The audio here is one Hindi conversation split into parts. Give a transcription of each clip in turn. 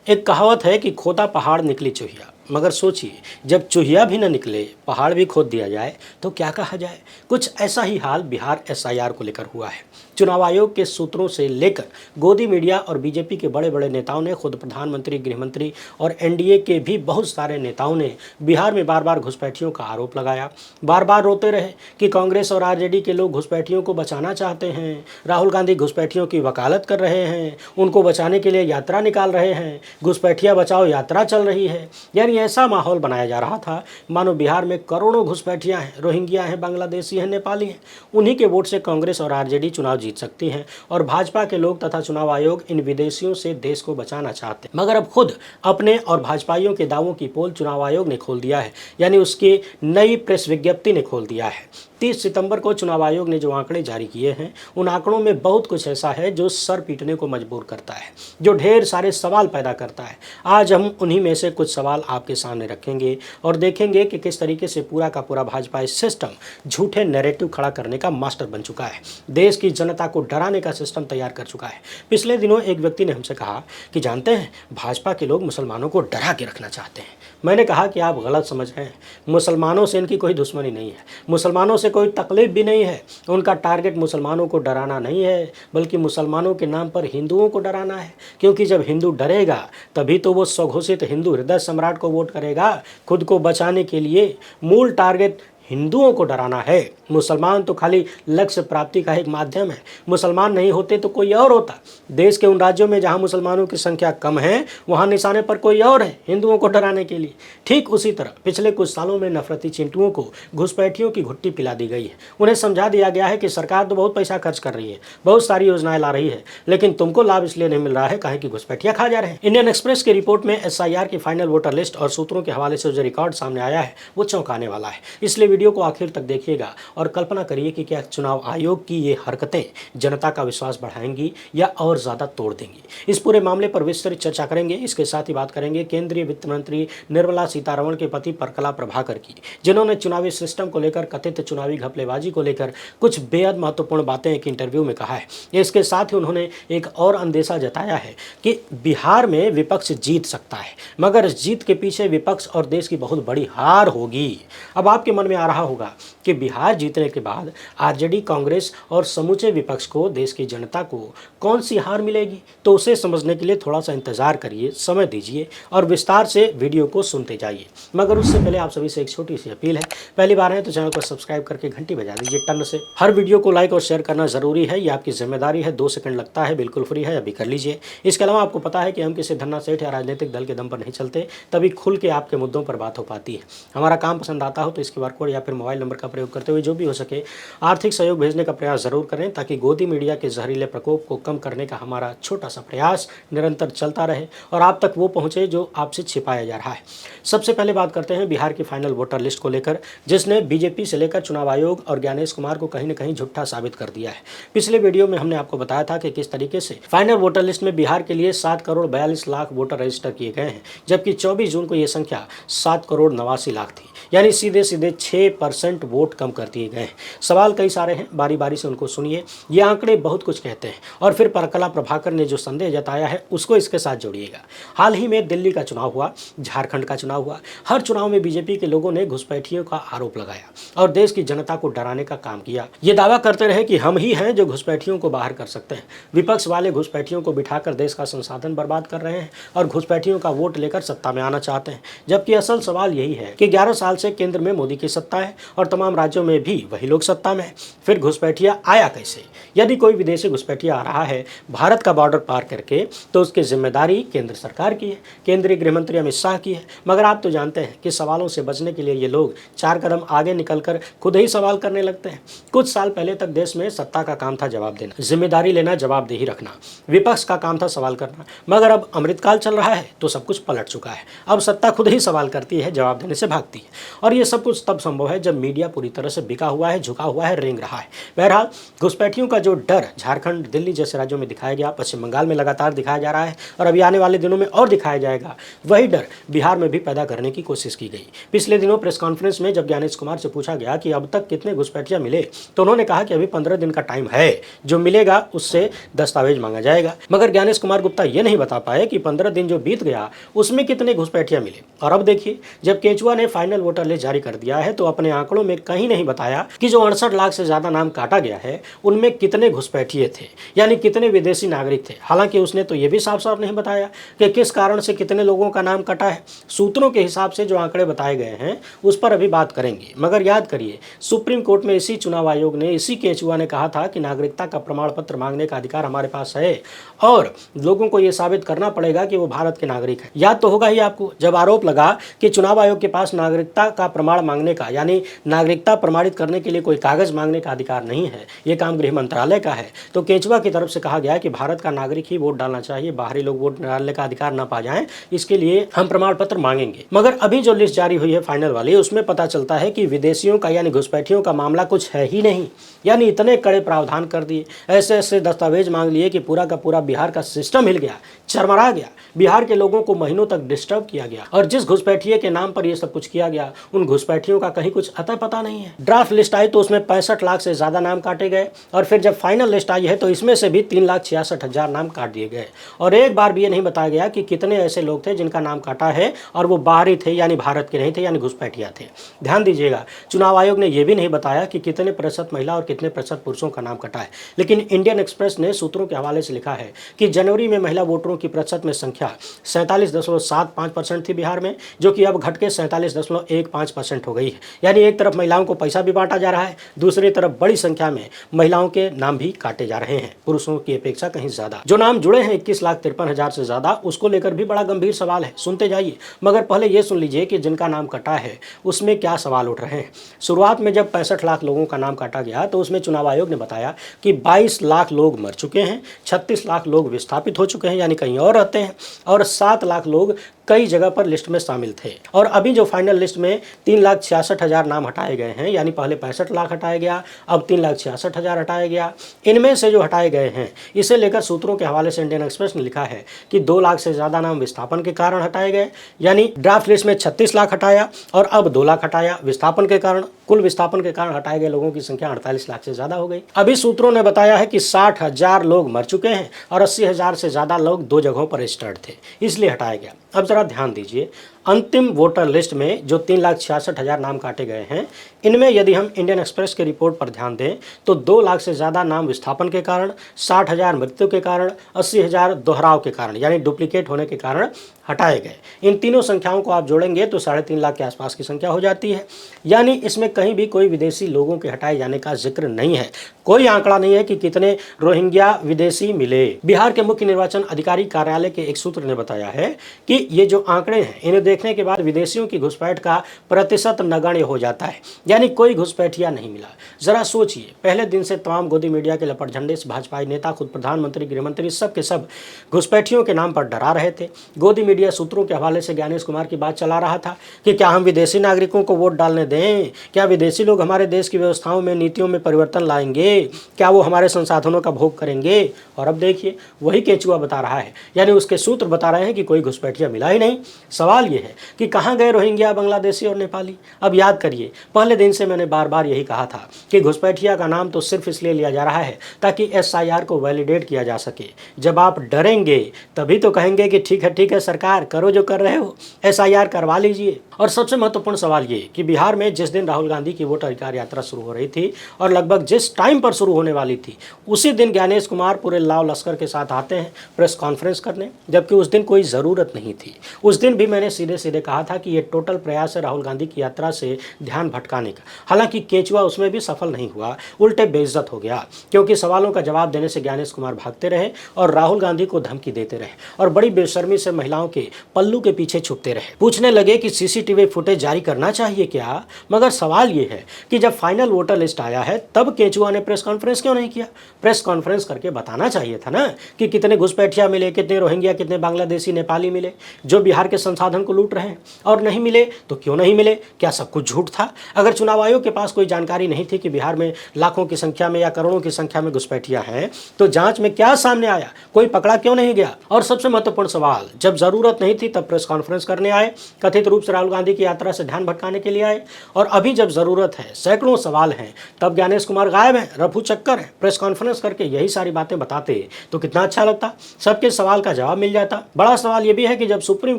एक कहावत है कि खोदा पहाड़ निकली चूहिया, मगर सोचिए जब चूहिया भी न निकले पहाड़ भी खोद दिया जाए तो क्या कहा जाए। कुछ ऐसा ही हाल बिहार एसआईआर को लेकर हुआ है। चुनाव आयोग के सूत्रों से लेकर गोदी मीडिया और बीजेपी के बड़े बड़े नेताओं ने, खुद प्रधानमंत्री, गृहमंत्री और एनडीए के भी बहुत सारे नेताओं ने बिहार में बार बार घुसपैठियों का आरोप लगाया। बार बार रोते रहे कि कांग्रेस और आरजेडी के लोग घुसपैठियों को बचाना चाहते हैं, राहुल गांधी घुसपैठियों की वकालत कर रहे हैं, उनको बचाने के लिए यात्रा निकाल रहे हैं, घुसपैठिया बचाओ यात्रा चल रही है। यानी ऐसा माहौल बनाया जा रहा था मानो बिहार में करोड़ों घुसपैठियां हैं, रोहिंग्या हैं, बांग्लादेशी हैं, नेपाली हैं। उन्हीं के वोट से कांग्रेस और आरजेडी चुनाव जीत सकती हैं और भाजपा के लोग तथा चुनाव आयोग इन विदेशियों से देश को बचाना चाहते हैं। मगर अब खुद अपने और भाजपाइयों के दावों की पोल चुनाव आयोग ने खोल दिया है, यानी उसकी नई प्रेस विज्ञप्ति ने खोल दिया है। 30 सितंबर को चुनाव आयोग ने जो आंकड़े जारी किए हैं, उन आंकड़ों में बहुत कुछ ऐसा है जो सर पीटने को मजबूर करता है, जो ढेर सारे सवाल पैदा करता है। आज हम उन्हीं में से कुछ सवाल आपके सामने रखेंगे और देखेंगे कि किस तरीके से पूरा का पूरा भाजपा सिस्टम झूठे नैरेटिव खड़ा करने का मास्टर बन चुका है, देश की जनता को डराने का सिस्टम तैयार कर चुका है। पिछले दिनों एक व्यक्ति ने हमसे कहा कि जानते हैं, भाजपा के लोग मुसलमानों को डरा के रखना चाहते हैं। मैंने कहा कि आप गलत समझ रहे हैं। मुसलमानों से इनकी कोई दुश्मनी नहीं है, मुसलमानों से कोई तकलीफ भी नहीं है। उनका टारगेट मुसलमानों को डराना नहीं है, बल्कि मुसलमानों के नाम पर हिंदुओं को डराना है। क्योंकि जब हिंदू डरेगा तभी तो वो स्वघोषित हिंदू हृदय सम्राट को वोट करेगा। खुद को बचाने के लिए मूल टारगेट हिंदुओं को डराना है। मुसलमान तो खाली लक्ष्य प्राप्ति का एक माध्यम है। मुसलमान नहीं होते तो कोई और होता। देश के उन राज्यों में जहां मुसलमानों की संख्या कम है, वहां निशाने पर कोई और है हिंदुओं को डराने के लिए। ठीक उसी तरह पिछले कुछ सालों में नफरती चिंटुओं को घुसपैठियों की घुट्टी पिला दी गई है। उन्हें समझा दिया गया है कि सरकार तो बहुत पैसा खर्च कर रही है, बहुत सारी योजनाएं ला रही है, लेकिन तुमको लाभ इसलिए नहीं मिल रहा है काहे कि घुसपैठिया खा जा रहे हैं। इंडियन एक्सप्रेस की रिपोर्ट में एसआईआर की फाइनल वोटर लिस्ट और सूत्रों के हवाले से जो रिकॉर्ड सामने आया है वो चौंकाने वाला है। इसलिए वीडियो को आखिर तक देखिएगा और कल्पना करिए कि क्या चुनाव आयोग की ये हरकतें जनता का विश्वास बढ़ाएंगी या और ज्यादा तोड़ देंगी। इस पूरे मामले पर विस्तृत चर्चा करेंगे। इसके साथ ही बात करेंगे केंद्रीय वित्त मंत्री निर्मला सीतारमण के पति प्रकला प्रभाकर की, जिन्होंने चुनावी सिस्टम को लेकर, कथित चुनावी घपलेबाजी को लेकर कुछ बेहद महत्वपूर्ण बातें एक इंटरव्यू में कहा है। इसके साथ ही उन्होंने एक और अंदेशा जताया है कि बिहार में विपक्ष जीत सकता है, मगर इस जीत के पीछे विपक्ष और देश की बहुत बड़ी हार होगी। अब आपके मन में आ रहा होगा कि बिहार जीतने के बाद आरजेडी, कांग्रेस और समूचे विपक्ष को, देश की जनता को कौन सी हार मिलेगी। तो उसे समझने के लिए थोड़ा सा इंतजार करिए, समय दीजिए और विस्तार से वीडियो को सुनते जाइए। मगर उससे पहले आप सभी से एक छोटी सी अपील है, पहली बार है तो चैनल को सब्सक्राइब करके घंटी बजा दीजिए टन से। हर वीडियो को लाइक और शेयर करना जरूरी है, ये आपकी जिम्मेदारी है। 2 सेकंड लगता है, बिल्कुल फ्री है, अभी कर लीजिए। इसके अलावा आपको पता है कि हम किसी धन्ना सेठ या राजनीतिक दल के दम पर नहीं चलते, तभी खुल के आपके मुद्दों पर बात हो पाती है। हमारा काम पसंद आता हो तो इसके QR कोड या फिर मोबाइल नंबर का प्रयोग करते हुए जो भी हो सके आर्थिक सहयोग भेजने का प्रयास जरूर करें, ताकि गोदी मीडिया के जहरीले प्रकोप को कम करने का हमारा छोटा सा प्रयास निरंतर चलता रहे और आप तक वो पहुंचे जो आपसे छिपाया जा रहा है। सबसे पहले बात करते हैं बिहार की फाइनल वोटर लिस्ट को लेकर, जिसने बीजेपी से लेकर चुनाव आयोग और ज्ञानेश कुमार को कहीं न कहीं झूठा साबित कर दिया है। पिछले वीडियो में हमने आपको बताया था कि किस तरीके से फाइनल वोटर लिस्ट में बिहार के लिए 7 करोड़ 42 लाख वोटर रजिस्टर किए गए हैं, जबकि 24 जून को यह संख्या 7 करोड़ 89 लाख थी। यानी सीधे सीधे 6% वोट कम कर दिए गए हैं। सवाल कई सारे हैं, बारी बारी से उनको सुनिए। ये आंकड़े बहुत कुछ कहते हैं और फिर प्रकला प्रभाकर ने जो संदेह जताया है उसको इसके साथ जोड़िएगा। हाल ही में दिल्ली का चुनाव हुआ, झारखंड का चुनाव हुआ, हर चुनाव में बीजेपी के लोगों ने घुसपैठियों का आरोप लगाया और देश की जनता को डराने का काम किया। ये दावा करते रहे कि हम ही हैं जो घुसपैठियों को बाहर कर सकते हैं। विपक्ष वाले घुसपैठियों को बिठाकर देश का संसाधन बर्बाद कर रहे हैं और घुसपैठियों का वोट लेकर सत्ता में आना चाहते हैं। जबकि असल सवाल यही है कि 11 साल से केंद्र में मोदी की सत्ता है और तमाम राज्यों में भी वही लोग सत्ता में है। फिर घुसपैठिया आया कैसे? यदि कोई विदेशी घुसपैठिया आ रहा है भारत का बॉर्डर पार करके, तो उसकी जिम्मेदारी केंद्र सरकार की है, केंद्रीय गृहमंत्री अमित शाह की है। मगर आप तो जानते हैं कि सवालों से बचने के लिए ये लोग 4 कदम आगे निकलकर खुद ही सवाल करने लगते हैं। कुछ साल पहले तक देश में सत्ता का काम था जवाब देना, जिम्मेदारी लेना, जवाबदेही रखना। विपक्ष का काम था सवाल करना। मगर अब अमृतकाल चल रहा है तो सब कुछ पलट चुका है। अब सत्ता खुद ही सवाल करती है, जवाब देने से भागती है। और ये सब कुछ तब संभव संभव है जब मीडिया पूरी तरह से बिका हुआ है, झुका हुआ है, रेंग रहा है। बहरहाल घुसपैठियों का जो डर झारखंड, दिल्ली जैसे राज्यों में दिखाया गया, पश्चिम बंगाल में लगातार दिखाया जा रहा है और अभी आने वाले दिनों में और दिखाया जाएगा, वही डर बिहार में भी पैदा करने की कोशिश की गई। पिछले दिनों प्रेस कॉन्फ्रेंस में जब ज्ञानेश कुमार से पूछा गया कि अब तक कितने घुसपैठिया मिले, तो उन्होंने कहा कि अभी 15 दिन का टाइम है, जो मिलेगा उससे दस्तावेज मांगा जाएगा। मगर ज्ञानेश कुमार गुप्ता ये नहीं बता पाए कि 15 दिन जो बीत गया उसमें कितने घुसपैठिया मिले। और अब देखिए, जब केंचुआ ने फाइनल वोटर लिस्ट जारी कर दिया है तो अपने आंकड़ों में कहीं नहीं बताया कि जो 68 लाख से ज्यादा नाम काटा गया है उनमें कितने घुसपैठिए थे, यानी कितने विदेशी नागरिक थे। हालांकि उसने तो ये भी साफ साफ नहीं बताया कि किस कारण से कितने लोगों का नाम कटा है। सूत्रों के हिसाब से जो आंकड़े बताए गए हैं उस पर अभी बात करेंगे। मगर याद करिए, सुप्रीम कोर्ट में इसी चुनाव आयोग ने, इसी केंचुआ ने कहा था कि नागरिकता का प्रमाण पत्र मांगने का अधिकार हमारे पास है और लोगों को यह साबित करना पड़ेगा कि वो भारत के नागरिक हैं। याद तो होगा ही आपको, जब आरोप लगा कि चुनाव आयोग के पास नागरिकता का प्रमाण मांगने का, यानी नागरिकता प्रमाणित करने के लिए कोई कागज मांगने का अधिकार नहीं है, ये काम गृह मंत्रालय का है, तो केंचुआ की तरफ से कहा गया कि भारत का नागरिक ही वोट डालना चाहिए, बाहरी लोग वोट डालने का अधिकार ना पा जाएं, इसके लिए हम प्रमाण पत्र मांगेंगे। मगर अभी जो लिस्ट जारी हुई है फाइनल वाली, उसमें पता चलता है कि विदेशियों का यानी घुसपैठियों का मामला कुछ है ही नहीं। यानी इतने कड़े प्रावधान कर दिए, ऐसे ऐसे दस्तावेज मांग लिए कि पूरा का पूरा बिहार का सिस्टम हिल गया, चरमरा गया। बिहार के लोगों को महीनों तक डिस्टर्ब किया गया और जिस घुसपैठिए के नाम पर यह सब कुछ किया गया, उन घुसपैठियों का कहीं कुछ अता पता नहीं है। ड्राफ्ट लिस्ट आई तो उसमें 65 लाख से ज्यादा नाम काटे गए और फिर जब फाइनल लिस्ट आई है तो इसमें से भी 3,66,000 नाम काट दिए गए और एक बार भी ये नहीं बताया गया कि कितने ऐसे लोग थे जिनका नाम काटा है और वो बाहरी थे, यानी भारत के नहीं थे, यानी घुसपैठिया थे। ध्यान दीजिएगा, चुनाव आयोग ने यह भी नहीं बताया कि कितने प्रतिशत महिला और कितने प्रतिशत पुरुषों का नाम कटा है। लेकिन इंडियन एक्सप्रेस ने सूत्रों के हवाले से लिखा है कि जनवरी में महिला वोटरों की प्रतिशत में संख्या 47.75% थी बिहार में, जो कि अब घट के 47.15% हो गई है। यानी एक तरफ महिलाओं को पैसा भी बांटा जा रहा है, दूसरी तरफ बड़ी संख्या में महिलाओं के नाम भी काटे जा रहे हैं, पुरुषों की अपेक्षा कहीं ज्यादा। जो नाम जुड़े हैं 21,53,000 से ज्यादा, उसको लेकर भी बड़ा गंभीर सवाल है, सुनते जाइए। मगर पहले ये सुन लीजिए कि जिनका नाम कटा है उसमें क्या सवाल उठ रहे हैं। शुरुआत में जब 65 लाख लोगों का नाम काटा गया तो उसमें चुनाव आयोग ने बताया कि 22 लाख लोग मर चुके हैं, 36 लाख लोग विस्थापित हो चुके हैं, यानी कहीं और रहते हैं, और 7 लाख लोग कई जगह पर लिस्ट में शामिल थे। और अभी जो फाइनल लिस्ट में 3,66,000 नाम हटाए गए हैं, यानी पहले 65 लाख हटाया गया, अब 3,66,000 हटाया गया। इनमें से जो हटाए गए हैं, इसे लेकर सूत्रों के हवाले से इंडियन एक्सप्रेस ने लिखा है कि 2 लाख से ज़्यादा नाम विस्थापन के कारण हटाए गए, यानी ड्राफ्ट लिस्ट में 36 लाख हटाया और अब 2 लाख हटाया विस्थापन के कारण। कुल विस्थापन के कारण हटाए गए लोगों की संख्या 48 लाख से ज़्यादा हो गई। अभी सूत्रों ने बताया है कि 60,000 लोग मर चुके हैं और 80,000 से ज़्यादा लोग 2 जगहों पर रजिस्टर्ड थे, इसलिए हटाया गया। अब जरा ध्यान दीजिए, अंतिम वोटर लिस्ट में जो 3,66,000 नाम काटे गए हैं, इनमें यदि हम इंडियन एक्सप्रेस के रिपोर्ट पर ध्यान दें तो 2 लाख से ज़्यादा नाम विस्थापन के कारण, 60,000 मृत्यु के कारण, 80,000 दोहराव के कारण, यानी डुप्लीकेट होने के कारण हटाए गए। इन तीनों संख्याओं को आप जोड़ेंगे तो 3.5 लाख के आसपास की संख्या हो जाती है। यानी इसमें कहीं भी कोई विदेशी लोगों के हटाए जाने का जिक्र नहीं है। कोई आंकड़ा नहीं है कि कितने रोहिंग्या विदेशी मिले। बिहार के मुख्य निर्वाचन अधिकारी कार्यालय के एक सूत्र ने बताया है कि ये जो आंकड़े हैं, इन्हें देखने के बाद विदेशियों की घुसपैठ का प्रतिशत नगण्य हो जाता है, यानी कोई घुसपैठिया नहीं मिला। जरा सोचिए, पहले दिन से तमाम गोदी मीडिया के लपट झंडे से भाजपाई नेता, खुद प्रधानमंत्री, गृहमंत्री, सब के सब घुसपैठियों के नाम पर डरा रहे थे। गोदी मीडिया सूत्रों के हवाले से ज्ञानेश कुमार की बात चला रहा था कि क्या हम विदेशी नागरिकों को वोट डालने दें, क्या विदेशी लोग हमारे देश की व्यवस्थाओं में, नीतियों में परिवर्तन लाएंगे, क्या वो हमारे संसाधनों का भोग करेंगे। और अब देखिए, वही केंचुआ बता रहा है, यानी उसके सूत्र बता रहे हैं कि कोई घुसपैठिया मिला ही नहीं। सवाल ये है कि कहाँ गए रोहिंग्या, बांग्लादेशी और नेपाली। अब याद करिए, पहले दिन से मैंने बार बार यही कहा था कि घुसपैठिया का नाम तो सिर्फ इसलिए लिया जा रहा है ताकि SIR को वैलिडेट किया जा सके। जब आप डरेंगे तभी तो कहेंगे कि ठीक है सरकार, करो जो कर रहे हो, SIR करवा लीजिए। और सबसे महत्वपूर्ण सवाल ये कि बिहार में जिस दिन राहुल गांधी की वोट अधिकार यात्रा शुरू हो रही थी और लगभग जिस टाइम पर शुरू होने वाली थी, उसी दिन ज्ञानेश कुमार पूरे लाव लश्कर के साथ आते हैं प्रेस कॉन्फ्रेंस करने, जबकि उस दिन कोई ज़रूरत नहीं थी। उस दिन भी मैंने सीधे सीधे कहा था कि ये टोटल प्रयास है राहुल गांधी की यात्रा से ध्यान भटकाने का। हालांकि केंचुआ उसमें भी सफल नहीं हुआ, उल्टे बेइज्जत हो गया, क्योंकि सवालों का जवाब देने से ज्ञानेश कुमार भागते रहे और राहुल गांधी को धमकी देते रहे और बड़ी बेशर्मी से महिलाओं के पल्लू के पीछे छुपते रहे। पूछने लगे कि CCTV फुटेज जारी करना चाहिए क्या। मगर सवाल सवाल ये है कि जब फाइनल वोटर लिस्ट आया है तब केंचुआ ने प्रेस कॉन्फ्रेंस क्यों नहीं किया? प्रेस कॉन्फ्रेंस करके बताना चाहिए था ना कि कितने घुसपैठिया मिले, कितने रोहिंग्या, कितने बांग्लादेशी, नेपाली मिले जो बिहार के संसाधन को लूट रहे हैं, और नहीं मिले तो क्यों नहीं मिले? क्या सब कुछ झूठ था? अगर चुनाव आयोग के पास कोई जानकारी नहीं थी कि बिहार में लाखों की संख्या में या करोड़ों की संख्या में घुसपैठिया हैं, तो जांच में क्या सामने आया? कोई पकड़ा क्यों नहीं गया? और सबसे महत्वपूर्ण सवाल, जब जरूरत नहीं थी तब प्रेस कॉन्फ्रेंस करने आए, कथित रूप से राहुल गांधी की यात्रा से ध्यान भटकाने के लिए आए, और अभी जब जरूरत है, सैकड़ों सवाल हैं, तब ज्ञानेश कुमार गायब हैं, रफू चक्कर है। प्रेस कॉन्फ्रेंस करके यही सारी बातें बताते तो कितना अच्छा लगता, सबके सवाल का जवाब मिल जाता। बड़ा सवाल यह भी है कि जब सुप्रीम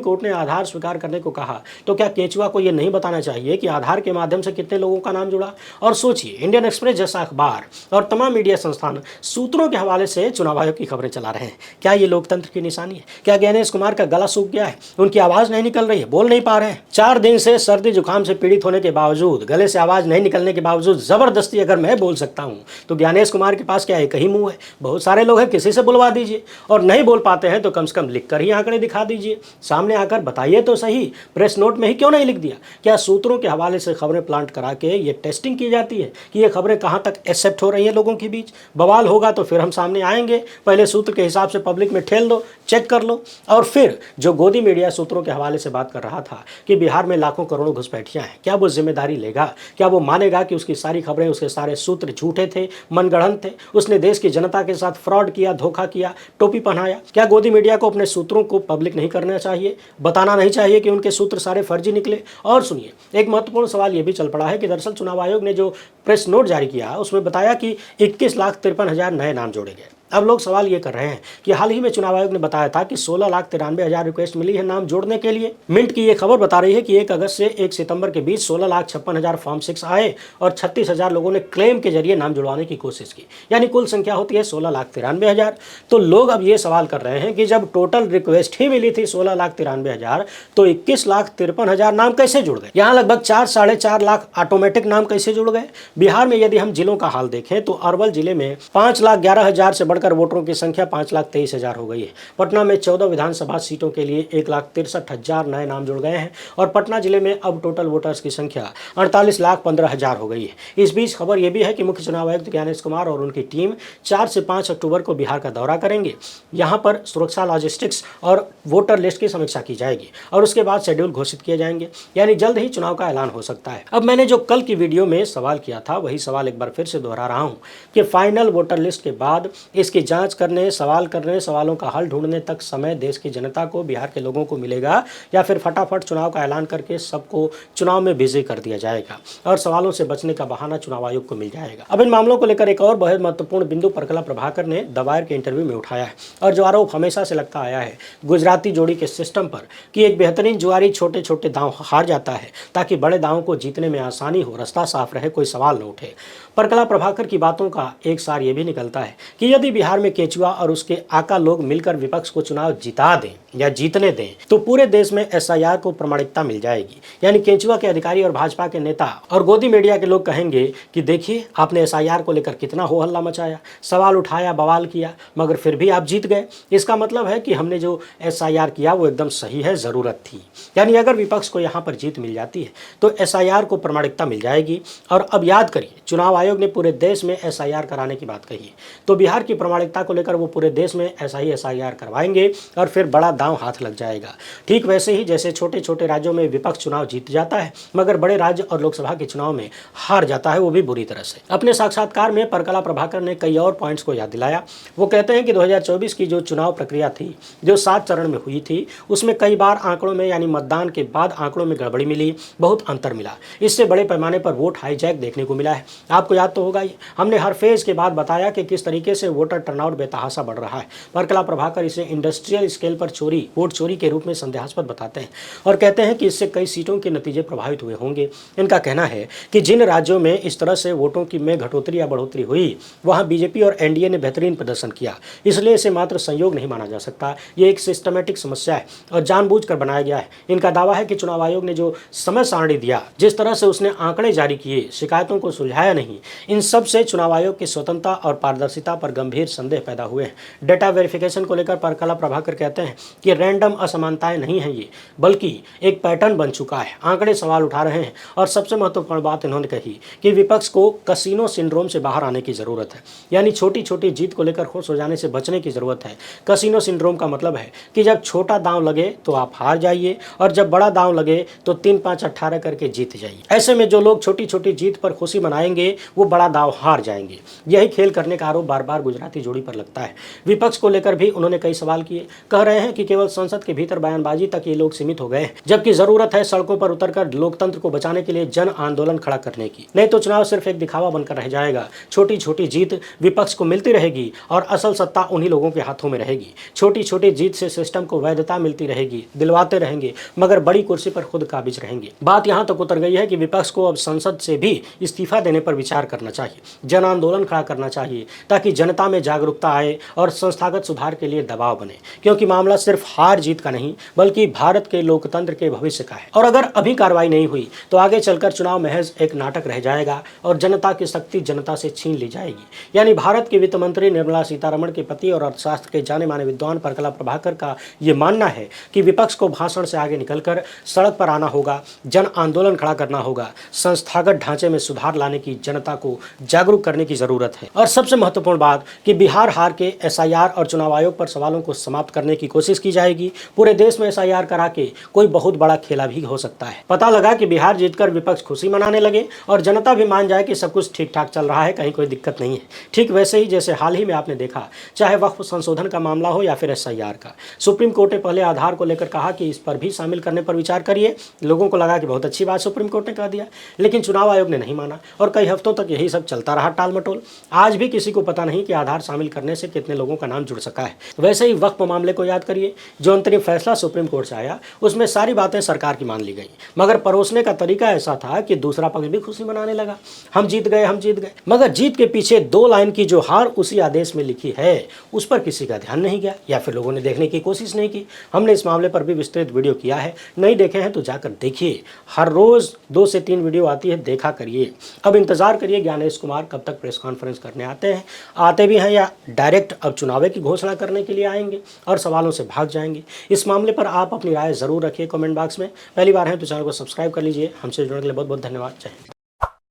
कोर्ट ने आधार स्वीकार करने को कहा तो क्या केंचुआ को यह नहीं बताना चाहिए कि आधार के माध्यम से कितने लोगों का नाम जुड़ा? और सोचिए, इंडियन एक्सप्रेस जैसा अखबार और तमाम मीडिया संस्थान सूत्रों के हवाले से चुनाव आयोग की खबरें चला रहे हैं। क्या ये लोकतंत्र की निशानी है? क्या ज्ञानेश कुमार का गला सूख गया है, उनकी आवाज नहीं निकल रही है, बोल नहीं पा रहे हैं? 4 दिन से सर्दी जुकाम से पीड़ित होने के बावजूद, गले से आवाज नहीं निकलने के बावजूद जबरदस्ती अगर मैं बोल सकता हूं तो ज्ञानेश कुमार के पास क्या एक ही मुंह है? बहुत सारे लोग हैं, किसी से बुलवा दीजिए, और नहीं बोल पाते हैं तो कम से कम लिखकर ही आंकड़े दिखा दीजिए, सामने आकर बताइए तो सही। प्रेस नोट में ही क्यों नहीं लिख दिया? क्या सूत्रों के हवाले से खबरें प्लांट करा के ये टेस्टिंग की जाती है कि ये खबरें कहां तक एक्सेप्ट हो रही हैं लोगों के बीच? बवाल होगा तो फिर हम सामने आएंगे, पहले सूत्र के हिसाब से पब्लिक में ठेल दो, चेक कर लो। और फिर जो गोदी मीडिया सूत्रों के हवाले से बात कर रहा था कि बिहार में लाखों करोड़ों घुसपैठियां हैं, क्या वो जिम्मेदारी लेगा? क्या वो मानेगा कि उसकी सारी खबरें, उसके सारे सूत्र झूठे थे, मनगढ़ंत थे, उसने देश की जनता के साथ फ्रॉड किया, धोखा किया, टोपी पहनाया? क्या गोदी मीडिया को अपने सूत्रों को पब्लिक नहीं करना चाहिए, बताना नहीं चाहिए कि उनके सूत्र सारे फर्जी निकले? और सुनिए, एक महत्वपूर्ण सवाल यह भी चल पड़ा है कि दरअसल चुनाव आयोग ने जो प्रेस नोट जारी किया उसमें बताया कि 21,53,000 नए नाम जोड़े गए। अब लोग सवाल ये कर रहे हैं कि हाल ही में चुनाव आयोग ने बताया था कि 16,93,000 रिक्वेस्ट मिली है नाम जोड़ने के लिए। मिंट की ये खबर बता रही है कि 1 अगस्त से 1 सितंबर के बीच 16,56,000 फॉर्म 6 आए और 36,000 लोगों ने क्लेम के जरिए नाम जुड़वाने की कोशिश की, यानी कुल संख्या होती है 16,93,000। तो लोग अब ये सवाल कर रहे हैं कि जब टोटल रिक्वेस्ट ही मिली थी 16,93,000 तो 21,53,000 नाम कैसे जुड़ गए? यहाँ लगभग 4-4.5 लाख ऑटोमेटिक नाम कैसे जुड़ गए? बिहार में यदि हम जिलों का हाल देखें तो अरवल जिले में 5,11,000 से बढ़कर वोटरों की संख्या 5,23,000 हो गई है। पटना में 14 विधानसभा सीटों के लिए 1,63,000 नए नाम जुड़ गए हैं और पटना जिले में अब टोटल वोटर्स की संख्या 48,15,000 हो गई है। इस बीच खबर यह भी है कि मुख्य चुनाव आयुक्त ज्ञानेश कुमार और उनकी टीम 4 से 5 अक्टूबर को बिहार का दौरा करेंगे। यहां पर सुरक्षा, लॉजिस्टिक्स और वोटर लिस्ट की समीक्षा की जाएगी और उसके बाद शेड्यूल घोषित किए जाएंगे, यानी जल्द ही चुनाव का ऐलान हो सकता है। अब मैंने जो कल की वीडियो में सवाल किया था वही सवाल एक बार फिर से दोहरा रहा हूं कि फाइनल वोटर लिस्ट के बाद इसकी जांच करने, सवाल करने, सवालों का हल ढूंढने तक समय देश की जनता को, बिहार के लोगों को मिलेगा, या फिर फटाफट चुनाव का ऐलान करके सबको चुनाव में बिजी कर दिया जाएगा और सवालों से बचने का बहाना चुनाव आयोग को मिल जाएगा। अब इन मामलों को लेकर एक और बहुत महत्वपूर्ण बिंदु परकला प्रभाकर ने द वायर के इंटरव्यू में उठाया है और जो आरोप हमेशा से लगता आया है गुजराती जोड़ी के सिस्टम पर कि एक बेहतरीन जुआरी छोटे छोटे दांव हार जाता है ताकि बड़े दांवों को जीतने में आसानी हो, रास्ता साफ रहे, कोई सवाल न उठे। परकला प्रभाकर की बातों का एक सार ये भी निकलता है कि यदि बिहार में केंचुआ और उसके आका लोग मिलकर विपक्ष को चुनाव जिता दें या जीतने दें तो पूरे देश में एसआईआर को प्रामाणिकता मिल जाएगी। यानी केंचुआ के अधिकारी और भाजपा के नेता और गोदी मीडिया के लोग कहेंगे कि देखिए आपने एसआईआर को लेकर कितना हो हल्ला मचाया, सवाल उठाया, बवाल किया, मगर फिर भी आप जीत गए। इसका मतलब है कि हमने जो एसआईआर किया वो एकदम सही है, जरूरत थी। यानी अगर विपक्ष को यहाँ पर जीत मिल जाती है तो एसआईआर को प्रामाणिकता मिल जाएगी। और अब याद करिए, चुनाव आयोग ने पूरे देश में एसआईआर कराने की बात कही है, तो बिहार की प्रामाणिकता को लेकर वो पूरे देश में ऐसा ही एसआईआर करवाएंगे और फिर बड़ा दांव हाथ लग जाएगा। ठीक वैसे ही जैसे छोटे छोटे राज्यों में विपक्ष चुनाव जीत जाता है मगर बड़े राज्य और लोकसभा के चुनाव में हार जाता है, वो भी बुरी तरह से। अपने साक्षात्कार में परकला प्रभाकर ने कई और पॉइंट्स को याद दिलाया। वो कहते हैं कि 2024 की जो चुनाव प्रक्रिया थी, जो 7 चरण में हुई थी, उसमें कई बार आंकड़ों में यानी मतदान के बाद आंकड़ों में गड़बड़ी मिली, बहुत अंतर मिला। इससे बड़े पैमाने पर वोट हाईजैक देखने को मिला है। आपको याद तो होगा ही, हमने हर फेज के बाद बताया कि किस तरीके से वोटर टर्नआउट बेतहाशा बढ़ रहा है। परकला प्रभाकर इसे इंडस्ट्रियल स्केल पर चोरी, वोट चोरी के रूप में संदेहास्पद बताते हैं और कहते हैं कि इससे कई सीटों के नतीजे प्रभावित हुए होंगे। इनका कहना है कि जिन राज्यों में इस तरह से वोटों की में घटोतरी या बढ़ोतरी हुई वहां बीजेपी और एनडीए ने बेहतरीन प्रदर्शन किया, इसलिए इसे मात्र संयोग नहीं माना जा सकता। ये एक सिस्टमेटिक समस्या है और जानबूझकर बनाया गया है। इनका दावा है कि चुनाव आयोग ने जो समय सारणी दिया, जिस तरह से उसने आंकड़े जारी किए, शिकायतों को सुलझाया नहीं, इन सब से चुनाव आयोग की स्वतंत्रता और पारदर्शिता पर गंभीर संदेह पैदा हुए हैं। डेटा वेरिफिकेशन को लेकर परकला प्रभाकर कहते हैं कि रैंडम असमानताएं नहीं हैं ये, बल्कि एक पैटर्न बन चुका है। आंकड़े सवाल उठा रहे हैं और सबसे महत्वपूर्ण बात इन्होंने कही कि विपक्ष को कसिनो सिंड्रोम से बाहर आने की ज़रूरत है, यानी छोटी छोटी जीत को लेकर खुश हो जाने से बचने की ज़रूरत है। कसिनो सिंड्रोम का मतलब है कि जब छोटा दांव लगे तो आप हार जाइए और जब बड़ा दांव लगे तो 3, 5, 18 करके जीत जाइए। ऐसे में जो लोग छोटी छोटी जीत पर खुशी मनाएंगे वो बड़ा दांव हार जाएंगे। यही खेल करने का आरोप बार बार गुजराती जोड़ी पर लगता है। विपक्ष को लेकर भी उन्होंने कई सवाल किए। कह रहे हैं कि केवल संसद के भीतर बयानबाजी तक ये लोग सीमित हो गए हैं, जबकि जरूरत है सड़कों पर उतरकर लोकतंत्र को बचाने के लिए जन आंदोलन खड़ा करने की। नहीं तो चुनाव सिर्फ एक दिखावा बनकर रह जाएगा। छोटी छोटी जीत विपक्ष को मिलती रहेगी और असल सत्ता उन्हीं लोगों के हाथों में रहेगी। छोटी छोटी जीत से सिस्टम को वैधता मिलती रहेगी, दिलवाते रहेंगे, मगर बड़ी कुर्सी पर खुद काबिज रहेंगे। बात यहां तक उतर गई है कि विपक्ष को अब संसद से भी इस्तीफा देने पर विचार करना चाहिए, जन आंदोलन खड़ा करना चाहिए, ताकि जनता में जागरूकता आए और संस्थागत सुधार के लिए दबाव बने। क्योंकि मामला सिर्फ हार जीत का नहीं, बल्कि भारत के लोकतंत्र के भविष्य का है। और अगर अभी कार्रवाई नहीं हुई तो आगे चलकर चुनाव महज एक नाटक रह जाएगा और जनता की शक्ति जनता से छीन ली जाएगी। यानी भारत के वित्त मंत्री निर्मला सीतारमण के पति और अर्थशास्त्र के जाने माने विद्वान परकला प्रभाकर का ये मानना है कि विपक्ष को भाषण से आगे निकलकर सड़क पर आना होगा, जन आंदोलन खड़ा करना होगा, संस्थागत ढांचे में सुधार लाने की, जनता को जागरूक करने की जरूरत है। और सबसे महत्वपूर्ण बात कि बिहार हार के एसआईआर और चुनाव आयोग पर सवालों को समाप्त करने की कोशिश की जाएगी। पूरे देश में एसआईआर करा के कोई बहुत बड़ा खेला भी हो सकता है। पता लगा कि बिहार जीतकर विपक्ष खुशी मनाने लगे और जनता भी मान जाए कि सब कुछ ठीक ठाक चल रहा है, कहीं कोई दिक्कत नहीं है। ठीक वैसे ही जैसे हाल ही में आपने देखा, चाहे वक्फ संशोधन का मामला हो या फिर एसआईआर का, सुप्रीम कोर्ट ने पहले आधार को लेकर कहा कि इस पर भी शामिल करने पर विचार करिए। लोगों को लगा कि बहुत अच्छी बात सुप्रीम कोर्ट ने कह दिया, लेकिन चुनाव आयोग ने नहीं माना और कई हफ्तों तक यही सब चलता रहा टाल मटोल। आज भी किसी को पता नहीं कि आधार शामिल करने से कितने लोगों का नाम जुड़ सका है। वैसे ही वक्फ मामले को याद करिए, जो अंतरिम फैसला सुप्रीम कोर्ट से आया उसमें सारी बातें सरकार की मान ली गई, मगर परोसने का तरीका ऐसा था कि दूसरा पक्ष भी खुशी मनाने लगा, हम जीत गए, हम जीत गए। मगर जीत के पीछे 2 लाइन की जो हार उसी आदेश में लिखी है उस पर किसी का ध्यान नहीं गया या फिर लोगों ने देखने की कोशिश नहीं की। हमने इस मामले पर भी विस्तृत वीडियो किया है, नहीं देखे हैं तो जाकर देखिए। हर रोज 2 से 3 वीडियो आती है, देखा करिए। अब इंतजार करिए ज्ञानेश कुमार कब तक प्रेस कॉन्फ्रेंस करने आते हैं, आते भी हैं या डायरेक्ट अब चुनाव की घोषणा करने के लिए आएंगे और सवालों से भाग जाएंगे। इस मामले पर आप अपनी राय जरूर रखिए कमेंट बॉक्स में। पहली बार है तो चैनल को सब्सक्राइब कर लीजिए। हमसे जुड़ने के लिए बहुत बहुत धन्यवाद। जय हिंद।